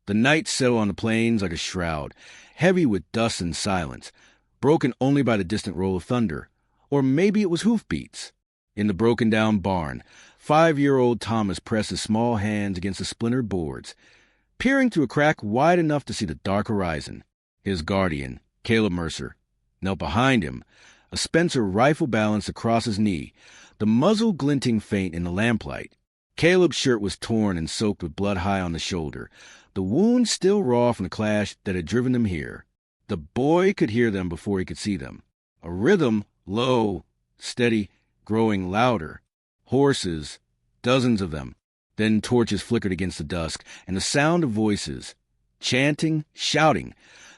The night settled on the plains like a shroud, heavy with dust and silence, broken only by the distant roll of thunder. Or maybe it was hoofbeats. In the broken-down barn, 5-year-old Thomas pressed his small hands against the splintered boards, peering through a crack wide enough to see the dark horizon. His guardian, Caleb Mercer, knelt behind him, a Spencer rifle balanced across his knee, the muzzle glinting faint in the lamplight. Caleb's shirt was torn and soaked with blood high on the shoulder, the wound still raw from the clash that had driven them here. The boy could hear them before he could see them. A rhythm, low, steady, growing louder. Horses, dozens of them. Then torches flickered against the dusk, and the sound of voices, chanting, shouting,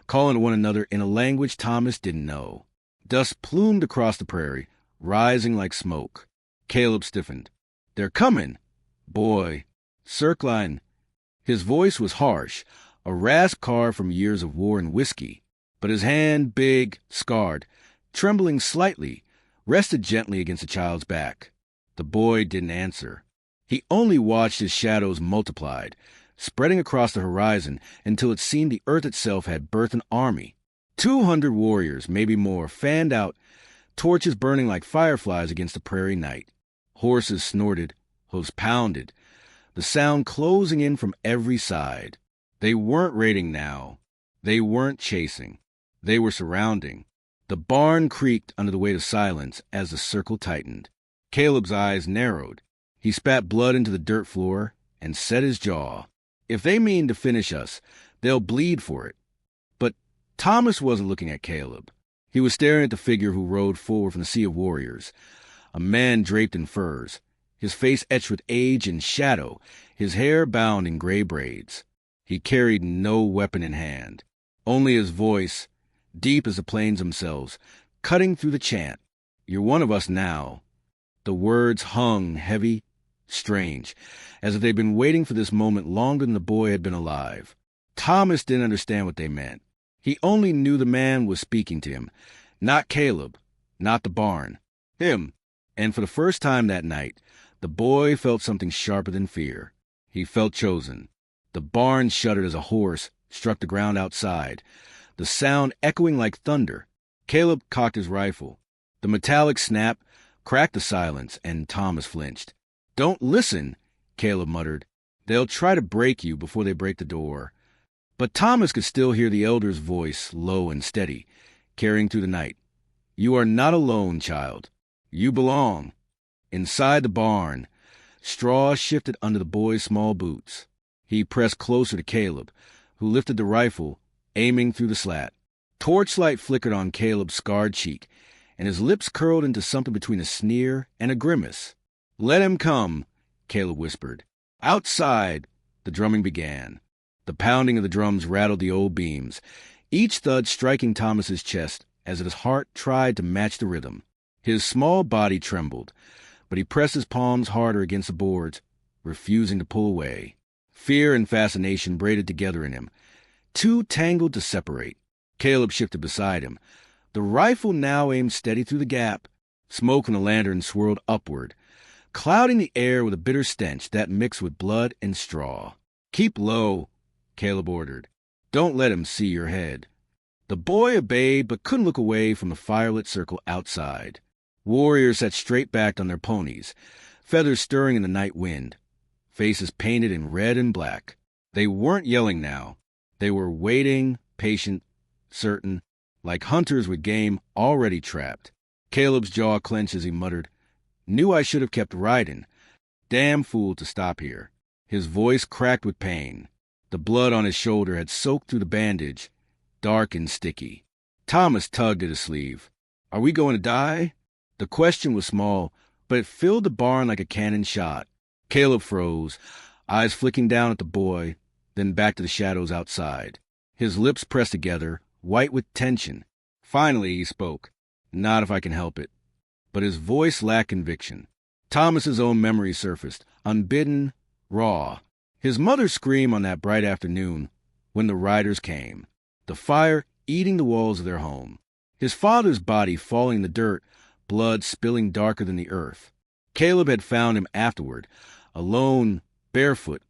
calling to one another in a language Thomas didn't know. Dust plumed across the prairie, rising like smoke. Caleb stiffened. "They're coming!" "Boy, Circline." His voice was harsh, a rasp carved from years of war and whiskey, but his hand, big, scarred, trembling slightly, rested gently against the child's back. The boy didn't answer. He only watched his shadows multiplied, spreading across the horizon until it seemed the earth itself had birthed an army. 200 warriors, maybe more, fanned out, torches burning like fireflies against the prairie night. Horses snorted, hoofs pounded, the sound closing in from every side. They weren't raiding now. They weren't chasing. They were surrounding. The barn creaked under the weight of silence as the circle tightened. Caleb's eyes narrowed. He spat blood into the dirt floor and set his jaw. If they mean to finish us, they'll bleed for it. But Thomas wasn't looking at Caleb. He was staring at the figure who rode forward from the sea of warriors, a man draped in furs, his face etched with age and shadow, his hair bound in gray braids. He carried no weapon in hand, only his voice, deep as the plains themselves, cutting through the chant. "You're one of us now." The words hung heavy, strange, as if they'd been waiting for this moment longer than the boy had been alive. Thomas didn't understand what they meant. He only knew the man was speaking to him, not Caleb, not the barn, him. And for the first time that night, the boy felt something sharper than fear. He felt chosen. The barn shuddered as a horse struck the ground outside, the sound echoing like thunder. Caleb cocked his rifle. The metallic snap cracked the silence, and Thomas flinched. "Don't listen," Caleb muttered. "They'll try to break you before they break the door." But Thomas could still hear the elder's voice, low and steady, carrying through the night. "You are not alone, child. You belong." Inside the barn, straw shifted under the boy's small boots. He pressed closer to Caleb, who lifted the rifle, aiming through the slat. Torchlight flickered on Caleb's scarred cheek, and his lips curled into something between a sneer and a grimace. "Let him come," Caleb whispered. Outside, the drumming began. The pounding of the drums rattled the old beams, each thud striking Thomas's chest as his heart tried to match the rhythm. His small body trembled, but he pressed his palms harder against the boards, refusing to pull away. Fear and fascination braided together in him, too tangled to separate. Caleb shifted beside him. The rifle now aimed steady through the gap. Smoke from the lantern swirled upward, clouding the air with a bitter stench that mixed with blood and straw. "Keep low," Caleb ordered. "Don't let him see your head." The boy obeyed but couldn't look away from the firelit circle outside. Warriors sat straight-backed on their ponies, feathers stirring in the night wind, faces painted in red and black. They weren't yelling now. They were waiting, patient, certain, like hunters with game already trapped. Caleb's jaw clenched as he muttered, "Knew I should have kept riding. Damn fool to stop here." His voice cracked with pain. The blood on his shoulder had soaked through the bandage, dark and sticky. Thomas tugged at his sleeve. "Are we going to die?" The question was small, but it filled the barn like a cannon shot. Caleb froze, eyes flicking down at the boy, then back to the shadows outside. His lips pressed together, white with tension. Finally he spoke. "Not if I can help it." But his voice lacked conviction. Thomas's own memory surfaced, unbidden, raw. His mother's scream on that bright afternoon when the riders came, the fire eating the walls of their home. His father's body falling in the dirt, blood spilling darker than the earth. Caleb had found him afterward, alone, barefoot,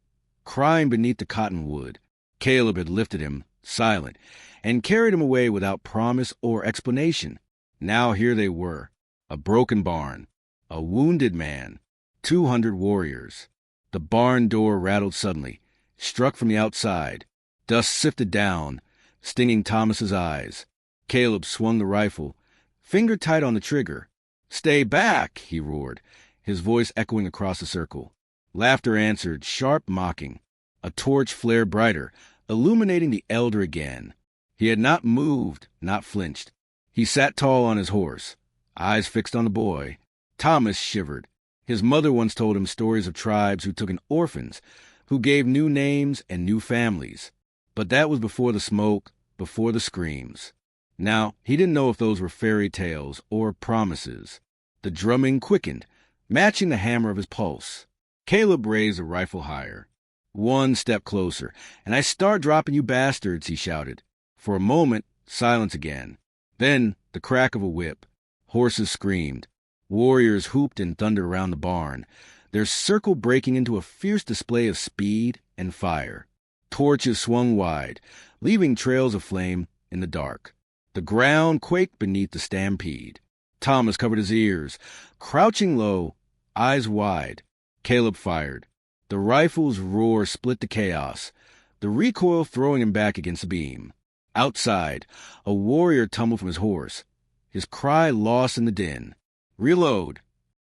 crying beneath the cottonwood. Caleb had lifted him, silent, and carried him away without promise or explanation. Now here they were, a broken barn, a wounded man, 200 warriors. The barn door rattled suddenly, struck from the outside. Dust sifted down, stinging Thomas's eyes. Caleb swung the rifle, finger tight on the trigger. "Stay back!" he roared, his voice echoing across the circle. Laughter answered, sharp, mocking. A torch flared brighter, illuminating the elder again. He had not moved, not flinched. He sat tall on his horse, eyes fixed on the boy. Thomas shivered. His mother once told him stories of tribes who took in orphans, who gave new names and new families. But that was before the smoke, before the screams. Now, he didn't know if those were fairy tales or promises. The drumming quickened, matching the hammer of his pulse. Caleb raised the rifle higher. "One step closer, and I start dropping you bastards," he shouted. For a moment, silence again. Then the crack of a whip. Horses screamed. Warriors whooped and thundered around the barn, their circle breaking into a fierce display of speed and fire. Torches swung wide, leaving trails of flame in the dark. The ground quaked beneath the stampede. Thomas covered his ears, crouching low, eyes wide. Caleb fired. The rifle's roar split the chaos, the recoil throwing him back against the beam. Outside, a warrior tumbled from his horse, his cry lost in the din. "Reload!"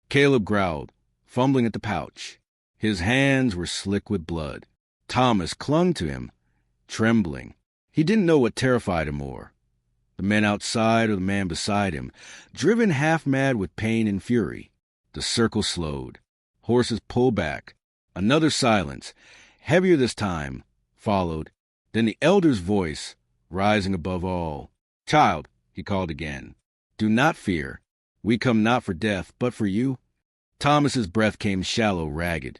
Caleb growled, fumbling at the pouch. His hands were slick with blood. Thomas clung to him, trembling. He didn't know what terrified him more, the man outside or the man beside him, driven half-mad with pain and fury. The circle slowed. Horses pulled back. Another silence, heavier this time, followed. Then the elder's voice, rising above all. "Child," he called again, "do not fear. We come not for death, but for you." Thomas's breath came shallow, ragged,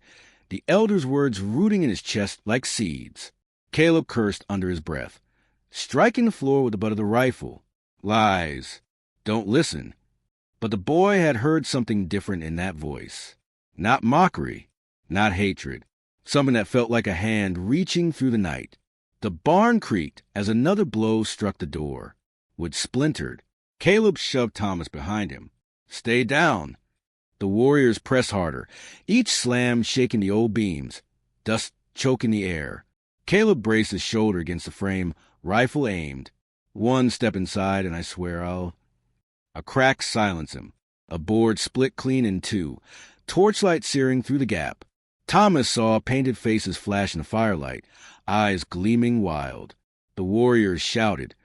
the elder's words rooting in his chest like seeds. Caleb cursed under his breath, striking the floor with the butt of the rifle. Lies. Don't listen. But the boy had heard something different in that voice. Not mockery, not hatred. Something that felt like a hand reaching through the night. The barn creaked as another blow struck the door. Wood splintered. Caleb shoved Thomas behind him. "Stay down." The warriors pressed harder, each slam shaking the old beams, dust choking the air. Caleb braced his shoulder against the frame, rifle aimed. "One step inside, and I swear I'll—" A crack silenced him. A board split clean in two, torchlight searing through the gap. Thomas saw painted faces flash in the firelight, eyes gleaming wild. The warriors shouted,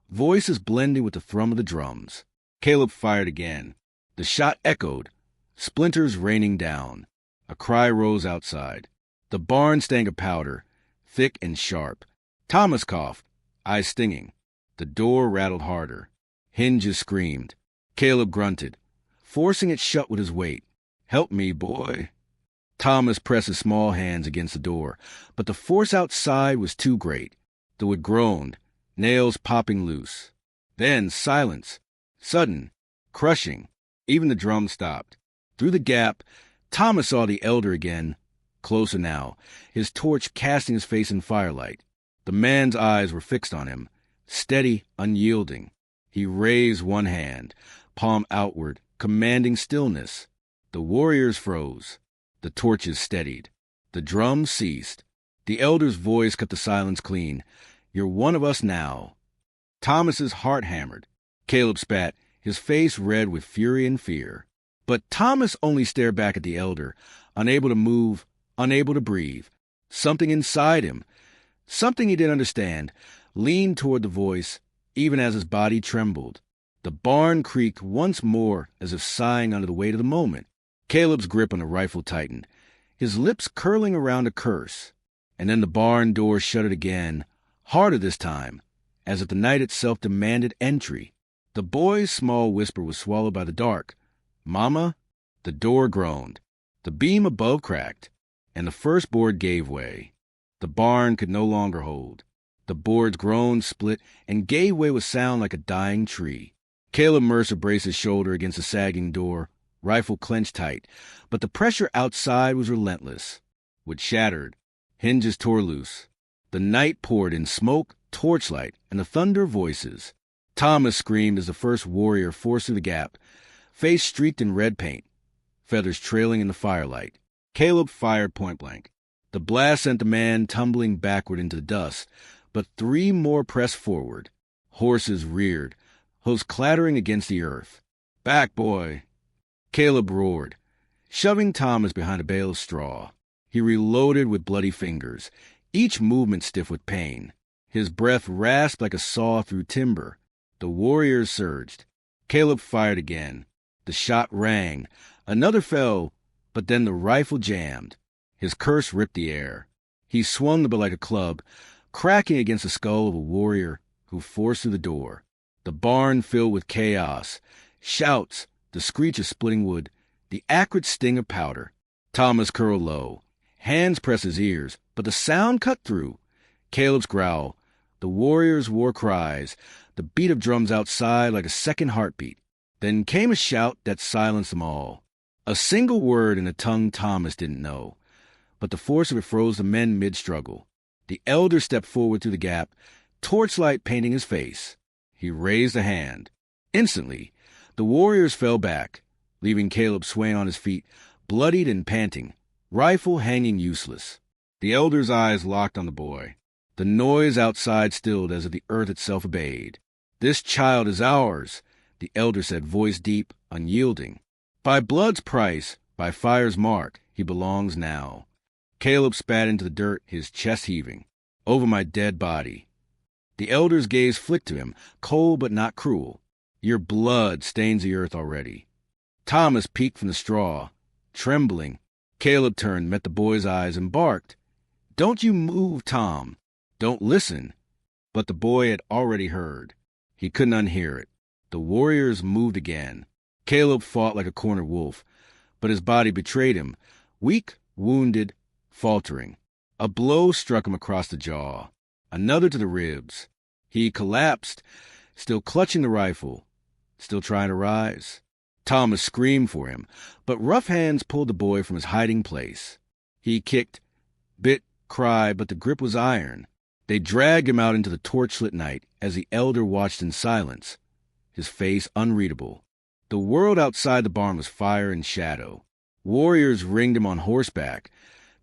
voices blending with the thrum of the drums. Caleb fired again. The shot echoed, splinters raining down. A cry rose outside. The barn stank of powder, thick and sharp. Thomas coughed, eyes stinging. The door rattled harder. Hinges screamed. Caleb grunted, forcing it shut with his weight. "Help me, boy." Thomas pressed his small hands against the door, but the force outside was too great. The wood groaned, nails popping loose. Then silence, sudden, crushing. Even the drum stopped. Through the gap, Thomas saw the elder again, closer now, his torch casting his face in firelight. The man's eyes were fixed on him, steady, unyielding. He raised one hand, palm outward, commanding stillness. The warriors froze. The torches steadied. The drums ceased. The elder's voice cut the silence clean. "You're one of us now." Thomas's heart hammered. Caleb spat, his face red with fury and fear. But Thomas only stared back at the elder, unable to move, unable to breathe. Something inside him, something he didn't understand, leaned toward the voice, even as his body trembled. The barn creaked once more, as if sighing under the weight of the moment. Caleb's grip on the rifle tightened, his lips curling around a curse. And then the barn door shuttered again, harder this time, as if the night itself demanded entry. The boy's small whisper was swallowed by the dark. "Mama?" The door groaned. The beam above cracked, and the first board gave way. The barn could no longer hold. The boards groaned, split, and gave way with sound like a dying tree. Caleb Mercer braced his shoulder against the sagging door, rifle clenched tight, but the pressure outside was relentless. Wood shattered. Hinges tore loose. The night poured in smoke, torchlight, and the thunder of voices. Thomas screamed as the first warrior forced through the gap, face streaked in red paint, feathers trailing in the firelight. Caleb fired point-blank. The blast sent the man tumbling backward into the dust, but 3 more pressed forward. Horses reared, hooves clattering against the earth. "Back, boy!" Caleb roared, shoving Thomas behind a bale of straw. He reloaded with bloody fingers, each movement stiff with pain. His breath rasped like a saw through timber. The warriors surged. Caleb fired again. The shot rang. Another fell, but then the rifle jammed. His curse ripped the air. He swung the bow like a club, cracking against the skull of a warrior who forced through the door. The barn filled with chaos, shouts, the screech of splitting wood, the acrid sting of powder. Thomas curled low. Hands pressed his ears, but the sound cut through. Caleb's growl, the warriors' war cries, the beat of drums outside like a second heartbeat. Then came a shout that silenced them all. A single word in a tongue Thomas didn't know, but the force of it froze the men mid-struggle. The elder stepped forward through the gap, torchlight painting his face. He raised a hand. Instantly, the warriors fell back, leaving Caleb swaying on his feet, bloodied and panting, rifle hanging useless. The elder's eyes locked on the boy. The noise outside stilled as if the earth itself obeyed. "This child is ours," the elder said, voice deep, unyielding. "By blood's price, by fire's mark, he belongs now." Caleb spat into the dirt, his chest heaving. "Over my dead body." The elder's gaze flicked to him, cold but not cruel. "Your blood stains the earth already." Thomas peeked from the straw, trembling. Caleb turned, met the boy's eyes, and barked, "Don't you move, Tom. Don't listen." But the boy had already heard. He couldn't unhear it. The warriors moved again. Caleb fought like a cornered wolf, but his body betrayed him, weak, wounded, faltering. A blow struck him across the jaw, another to the ribs. He collapsed, still clutching the rifle, still trying to rise. Thomas screamed for him, but rough hands pulled the boy from his hiding place. He kicked, bit, cried, but the grip was iron. They dragged him out into the torchlit night as the elder watched in silence, his face unreadable. The world outside the barn was fire and shadow. Warriors ringed him on horseback,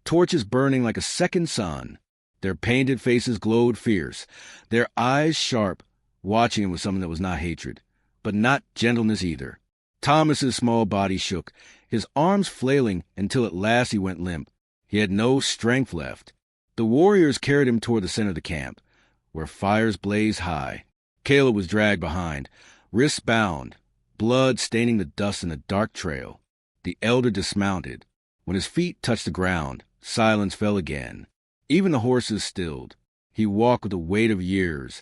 torches burning like a second sun. Their painted faces glowed fierce, their eyes sharp, watching him with something that was not hatred, but not gentleness either. Thomas's small body shook, his arms flailing until at last he went limp. He had no strength left. The warriors carried him toward the center of the camp, where fires blazed high. Caleb was dragged behind, wrists bound, blood staining the dust in the dark trail. The elder dismounted. When his feet touched the ground, silence fell again. Even the horses stilled. He walked with the weight of years,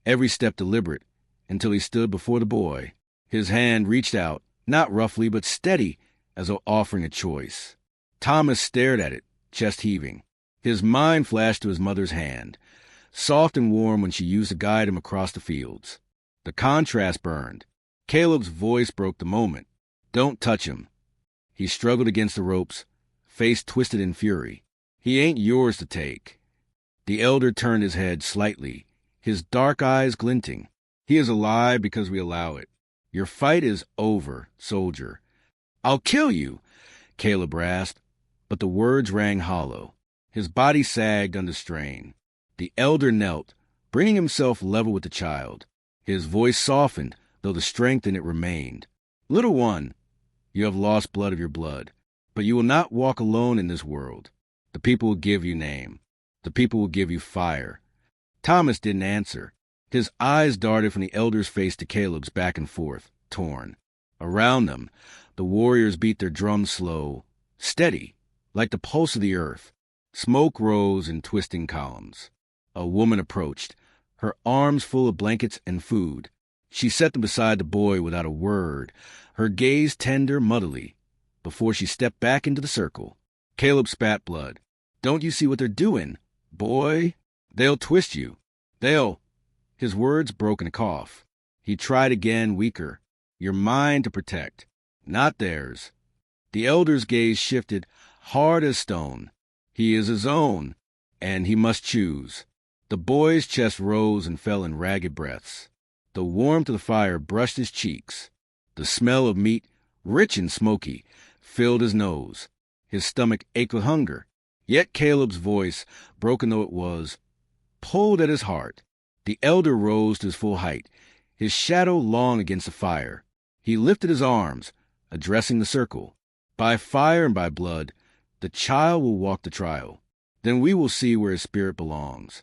every step deliberate, until he stood before the boy. His hand reached out, not roughly but steady, as though offering a choice. Thomas stared at it, chest heaving. His mind flashed to his mother's hand, soft and warm when she used to guide him across the fields. The contrast burned. Caleb's voice broke the moment. "Don't touch him." He struggled against the ropes, face twisted in fury. "He ain't yours to take." The elder turned his head slightly, his dark eyes glinting. "He is alive because we allow it. Your fight is over, soldier." "I'll kill you," Caleb rasped, but the words rang hollow. His body sagged under strain. The elder knelt, bringing himself level with the child. His voice softened, though the strength in it remained. "Little one, you have lost blood of your blood, but you will not walk alone in this world. The people will give you name. The people will give you fire." Thomas didn't answer. His eyes darted from the elder's face to Caleb's back and forth, torn. Around them, the warriors beat their drums slow, steady, like the pulse of the earth. Smoke rose in twisting columns. A woman approached, her arms full of blankets and food. She set them beside the boy without a word, her gaze tender, motherly, before she stepped back into the circle. Caleb spat blood. "Don't you see what they're doing? Boy, they'll twist you. They'll—" His words broke in a cough. He tried again, weaker. "Your mind to protect, not theirs." The elder's gaze shifted, hard as stone. "He is his own, and he must choose." The boy's chest rose and fell in ragged breaths. The warmth of the fire brushed his cheeks. The smell of meat, rich and smoky, filled his nose. His stomach ached with hunger. Yet Caleb's voice, broken though it was, pulled at his heart. The elder rose to his full height, his shadow long against the fire. He lifted his arms, addressing the circle. By fire and by blood, the child will walk the trial. Then we will see where his spirit belongs.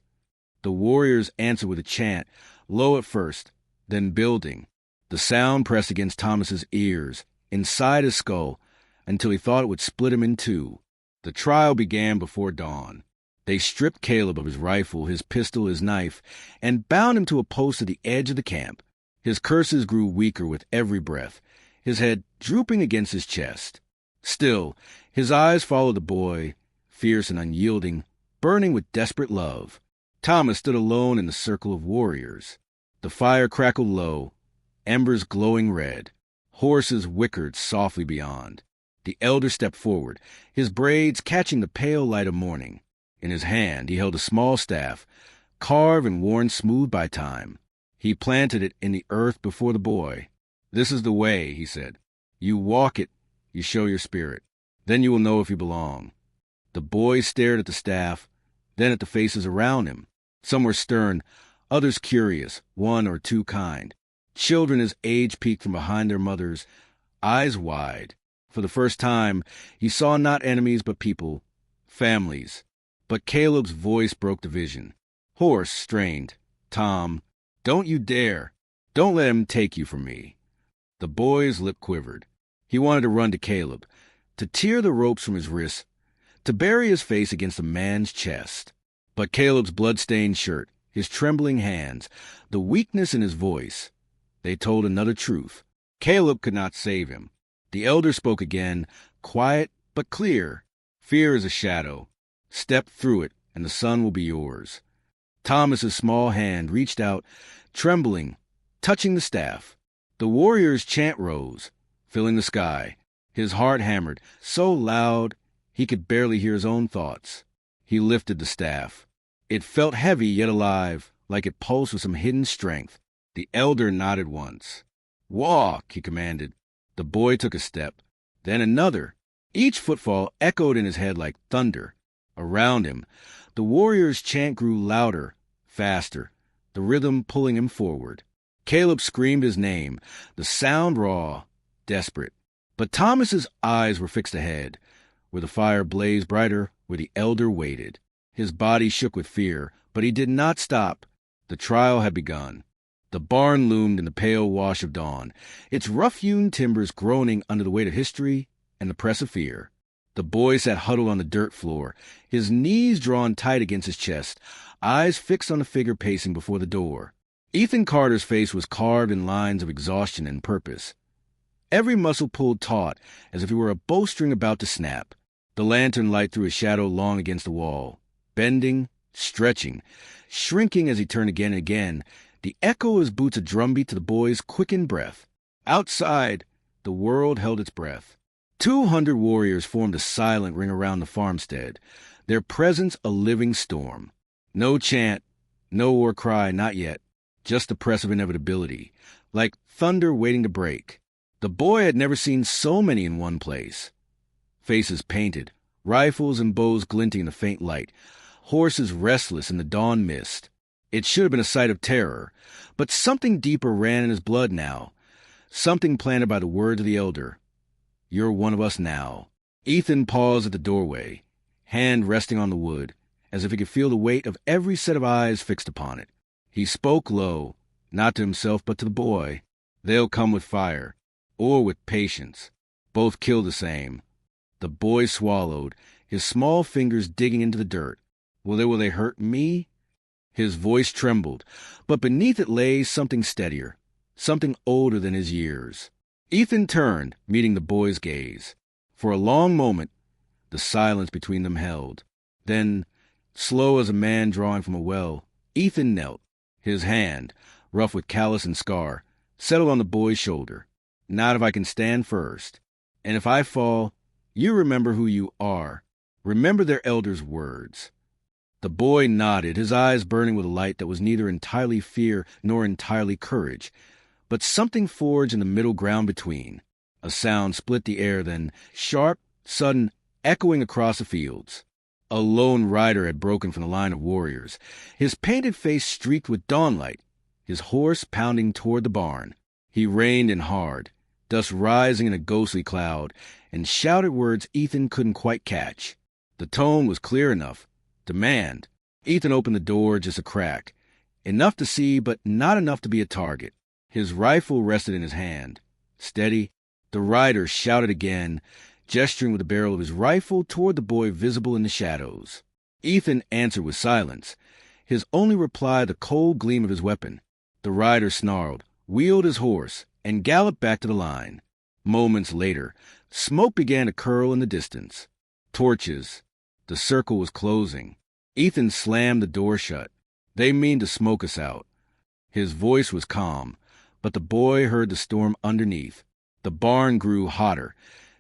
The warriors answered with a chant, low at first, then building. The sound pressed against Thomas's ears, inside his skull, until he thought it would split him in two. The trial began before dawn. They stripped Caleb of his rifle, his pistol, his knife, and bound him to a post at the edge of the camp. His curses grew weaker with every breath, his head drooping against his chest. Still, his eyes followed the boy, fierce and unyielding, burning with desperate love. Thomas stood alone in the circle of warriors. The fire crackled low, embers glowing red. Horses whickered softly beyond. The elder stepped forward, his braids catching the pale light of morning. In his hand he held a small staff, carved and worn smooth by time. He planted it in the earth before the boy. "This is the way," he said. "You walk it, you show your spirit. Then you will know if you belong." The boy stared at the staff, then at the faces around him. Some were stern, others curious, one or two kind. Children his age peeked from behind their mothers, eyes wide. For the first time, he saw not enemies but people, families. But Caleb's voice broke the vision. Hoarse, strained. "Tom, don't you dare. Don't let him take you from me." The boy's lip quivered. He wanted to run to Caleb, to tear the ropes from his wrists, to bury his face against a man's chest. But Caleb's blood-stained shirt, his trembling hands, the weakness in his voice, they told another truth. Caleb could not save him. The elder spoke again, quiet but clear. "Fear is a shadow. Step through it, and the sun will be yours." Thomas's small hand reached out, trembling, touching the staff. The warrior's chant rose, filling the sky. His heart hammered, so loud he could barely hear his own thoughts. He lifted the staff. It felt heavy yet alive, like it pulsed with some hidden strength. The elder nodded once. "Walk," he commanded. The boy took a step, then another. Each footfall echoed in his head like thunder. Around him, the warrior's chant grew louder, faster, the rhythm pulling him forward. Caleb screamed his name, the sound raw, desperate. But Thomas's eyes were fixed ahead, where the fire blazed brighter, where the elder waited. His body shook with fear, but he did not stop. The trial had begun. The barn loomed in the pale wash of dawn, its rough-hewn timbers groaning under the weight of history and the press of fear. The boy sat huddled on the dirt floor, his knees drawn tight against his chest, eyes fixed on the figure pacing before the door. Ethan Carter's face was carved in lines of exhaustion and purpose. Every muscle pulled taut, as if he were a bowstring about to snap. The lantern light threw a shadow long against the wall, bending, stretching, shrinking as he turned again and again, the echo of his boots a drumbeat to the boy's quickened breath. Outside, the world held its breath. 200 warriors formed a silent ring around the farmstead, their presence a living storm. No chant, no war cry, not yet, just the press of inevitability, like thunder waiting to break. The boy had never seen so many in one place. Faces painted, rifles and bows glinting in the faint light, horses restless in the dawn mist. It should have been a sight of terror, but something deeper ran in his blood now, something planted by the words of the elder. "You're one of us now." Ethan paused at the doorway, hand resting on the wood, as if he could feel the weight of every set of eyes fixed upon it. He spoke low, not to himself but to the boy. "They'll come with fire, or with patience. Both kill the same." The boy swallowed, his small fingers digging into the dirt. Will they hurt me?" His voice trembled, but beneath it lay something steadier, something older than his years. Ethan turned, meeting the boy's gaze. For a long moment, the silence between them held. Then, slow as a man drawing from a well, Ethan knelt. His hand, rough with callus and scar, settled on the boy's shoulder. "Not if I can stand first. And if I fall, you remember who you are. Remember their elders' words." The boy nodded, his eyes burning with a light that was neither entirely fear nor entirely courage, but something forged in the middle ground between. A sound split the air, then, sharp, sudden, echoing across the fields. A lone rider had broken from the line of warriors, his painted face streaked with dawnlight, his horse pounding toward the barn. He reined in hard, dust rising in a ghostly cloud, and shouted words Ethan couldn't quite catch. The tone was clear enough. Demand. Ethan opened the door just a crack, enough to see but not enough to be a target. His rifle rested in his hand. Steady. The rider shouted again, gesturing with the barrel of his rifle toward the boy visible in the shadows. Ethan answered with silence, his only reply the cold gleam of his weapon. The rider snarled, wheeled his horse, and galloped back to the line. Moments later, smoke began to curl in the distance. Torches. The circle was closing. Ethan slammed the door shut. They mean to smoke us out. His voice was calm, but the boy heard the storm underneath. The barn grew hotter,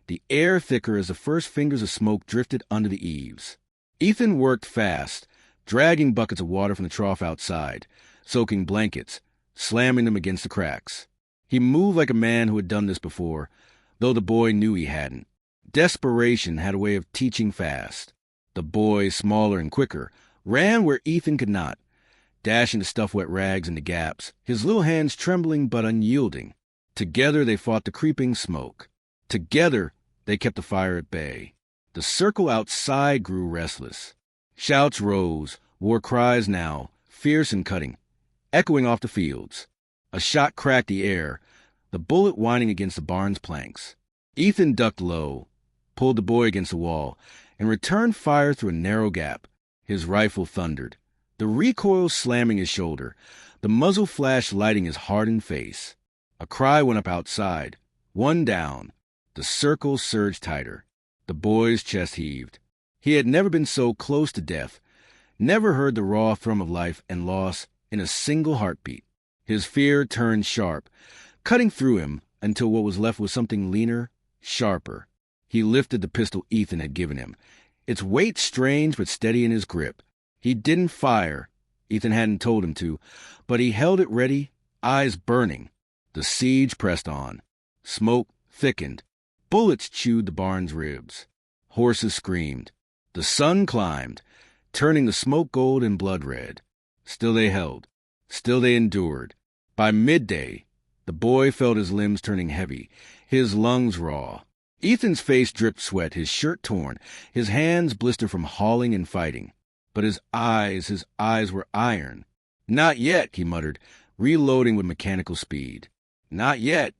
the air thicker as the first fingers of smoke drifted under the eaves. Ethan worked fast, dragging buckets of water from the trough outside, soaking blankets, slamming them against the cracks. He moved like a man who had done this before, though the boy knew he hadn't. Desperation had a way of teaching fast. The boy, smaller and quicker, ran where Ethan could not, dashing the stuff-wet rags into gaps, his little hands trembling but unyielding. Together they fought the creeping smoke. Together they kept the fire at bay. The circle outside grew restless. Shouts rose, war cries now, fierce and cutting, echoing off the fields. A shot cracked the air, the bullet whining against the barn's planks. Ethan ducked low, pulled the boy against the wall, and returned fire through a narrow gap. His rifle thundered, the recoil slamming his shoulder, the muzzle flash lighting his hardened face. A cry went up outside. One down. The circle surged tighter. The boy's chest heaved. He had never been so close to death, never heard the raw thrum of life and loss in a single heartbeat. His fear turned sharp, cutting through him until what was left was something leaner, sharper. He lifted the pistol Ethan had given him, its weight strange but steady in his grip. He didn't fire. Ethan hadn't told him to, but he held it ready, eyes burning. The siege pressed on. Smoke thickened. Bullets chewed the barn's ribs. Horses screamed. The sun climbed, turning the smoke gold and blood red. Still they held. Still they endured. By midday, the boy felt his limbs turning heavy, his lungs raw. Ethan's face dripped sweat, his shirt torn, his hands blistered from hauling and fighting. But his eyes were iron. Not yet, he muttered, reloading with mechanical speed. Not yet.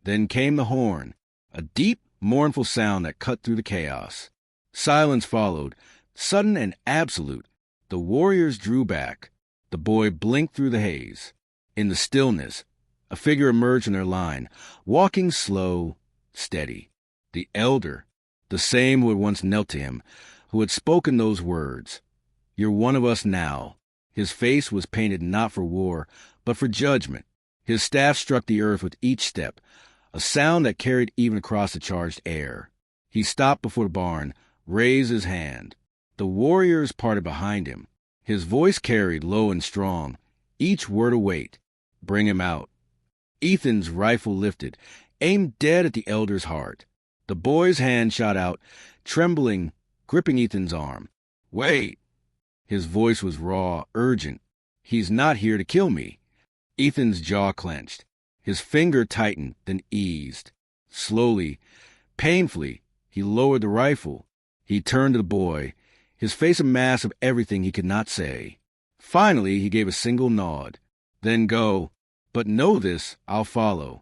Then came the horn, a deep, mournful sound that cut through the chaos. Silence followed, sudden and absolute. The warriors drew back. The boy blinked through the haze. In the stillness, a figure emerged from their line, walking slow, steady. The elder, the same who had once knelt to him, who had spoken those words. You're one of us now. His face was painted not for war, but for judgment. His staff struck the earth with each step, a sound that carried even across the charged air. He stopped before the barn, raised his hand. The warriors parted behind him. His voice carried low and strong, each word a weight. Bring him out. Ethan's rifle lifted, aimed dead at the elder's heart. The boy's hand shot out, trembling, gripping Ethan's arm. Wait. His voice was raw, urgent. He's not here to kill me. Ethan's jaw clenched. His finger tightened, then eased. Slowly, painfully, he lowered the rifle. He turned to the boy, his face a mass of everything he could not say. Finally, he gave a single nod. Then go. But know this, I'll follow.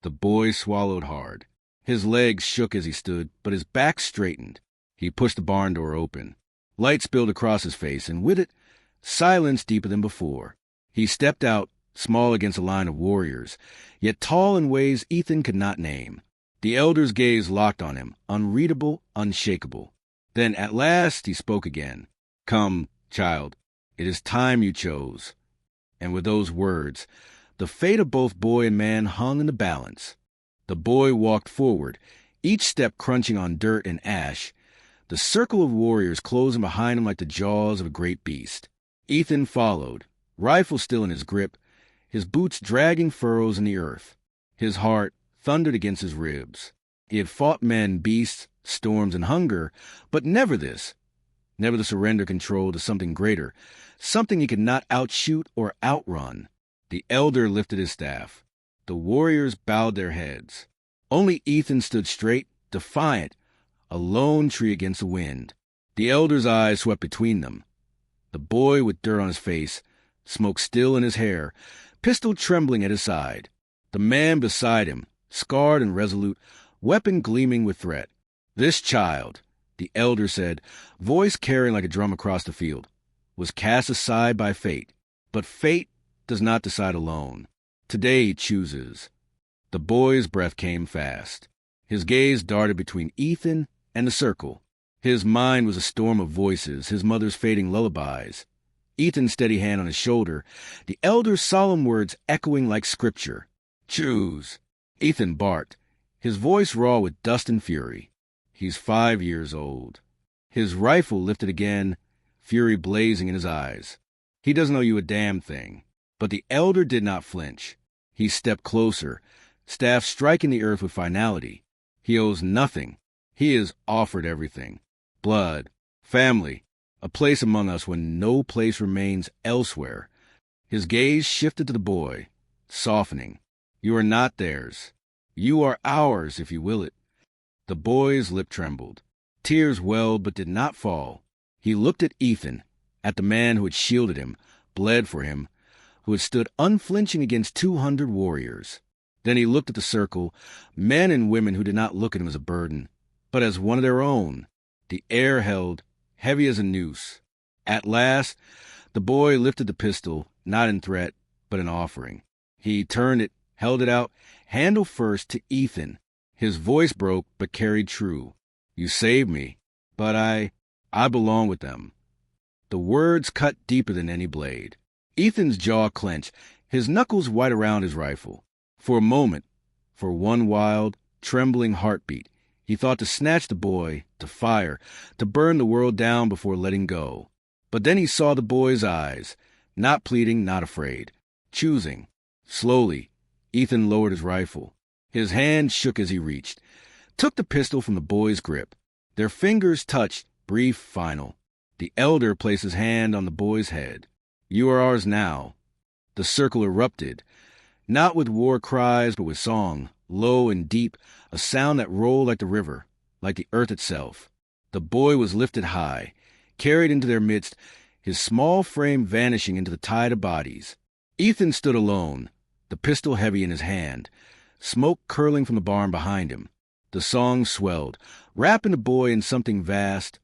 The boy swallowed hard. His legs shook as he stood, but his back straightened. He pushed the barn door open. Light spilled across his face, and with it, silence deeper than before. He stepped out, small against a line of warriors, yet tall in ways Ethan could not name. The elder's gaze locked on him, unreadable, unshakable. Then at last he spoke again. Come, child, it is time you chose. And with those words, the fate of both boy and man hung in the balance. The boy walked forward, each step crunching on dirt and ash, The circle of warriors closing behind him like the jaws of a great beast. Ethan followed, rifle still in his grip, his boots dragging furrows in the earth. His heart thundered against his ribs. He had fought men, beasts, storms, and hunger, but never this. Never the surrender control to something greater, something he could not outshoot or outrun. The elder lifted his staff. The warriors bowed their heads. Only Ethan stood straight, defiant, a lone tree against the wind. The elder's eyes swept between them. The boy with dirt on his face, smoke still in his hair, pistol trembling at his side. The man beside him, scarred and resolute, weapon gleaming with threat. This child, the elder said, voice carrying like a drum across the field, was cast aside by fate. But fate does not decide alone. Today he chooses. The boy's breath came fast. His gaze darted between Ethan and the circle. His mind was a storm of voices, his mother's fading lullabies. Ethan's steady hand on his shoulder, the elder's solemn words echoing like scripture. Choose. Ethan barked, his voice raw with dust and fury. He's 5 years old. His rifle lifted again, fury blazing in his eyes. He doesn't owe you a damn thing. But the elder did not flinch. He stepped closer, staff striking the earth with finality. He owes nothing. He is offered everything. Blood, family, a place among us when no place remains elsewhere. His gaze shifted to the boy, softening. You are not theirs. You are ours, if you will it. The boy's lip trembled. Tears welled but did not fall. He looked at Ethan, at the man who had shielded him, bled for him, who had stood unflinching against 200 warriors. Then he looked at the circle, men and women who did not look at him as a burden, but as one of their own. The air held, heavy as a noose. At last, the boy lifted the pistol, not in threat, but in offering. He turned it, held it out, handle first, to Ethan. His voice broke, but carried true. You saved me, but I belong with them. The words cut deeper than any blade. Ethan's jaw clenched, his knuckles white around his rifle. For a moment, for one wild, trembling heartbeat, he thought to snatch the boy, to fire, to burn the world down before letting go. But then he saw the boy's eyes, not pleading, not afraid, choosing. Slowly, Ethan lowered his rifle. His hand shook as he reached, took the pistol from the boy's grip. Their fingers touched, brief, final. The elder placed his hand on the boy's head. You are ours now. The circle erupted, not with war cries, but with song, low and deep, a sound that rolled like the river, like the earth itself. The boy was lifted high, carried into their midst, his small frame vanishing into the tide of bodies. Ethan stood alone, the pistol heavy in his hand, smoke curling from the barn behind him. The song swelled, wrapping the boy in something vast,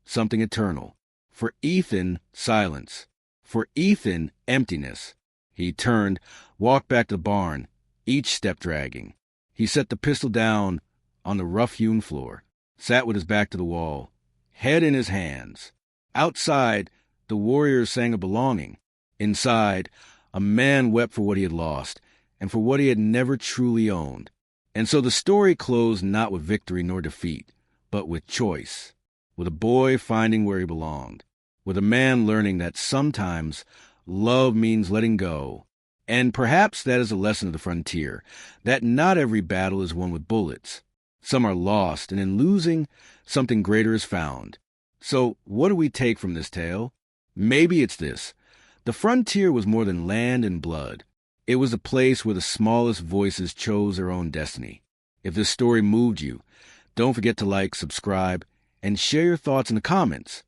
something eternal. For Ethan, silence. For Ethan, emptiness. He turned, walked back to the barn, each step dragging. He set the pistol down on the rough-hewn floor, sat with his back to the wall, head in his hands. Outside, the warriors sang of belonging. Inside, a man wept for what he had lost, and for what he had never truly owned. And so the story closed not with victory nor defeat, but with choice, with a boy finding where he belonged, with a man learning that sometimes love means letting go. And perhaps that is a lesson of the frontier, that not every battle is won with bullets. Some are lost, and in losing, something greater is found. So what do we take from this tale? Maybe it's this. The frontier was more than land and blood. It was a place where the smallest voices chose their own destiny. If this story moved you, don't forget to like, subscribe, and share your thoughts in the comments.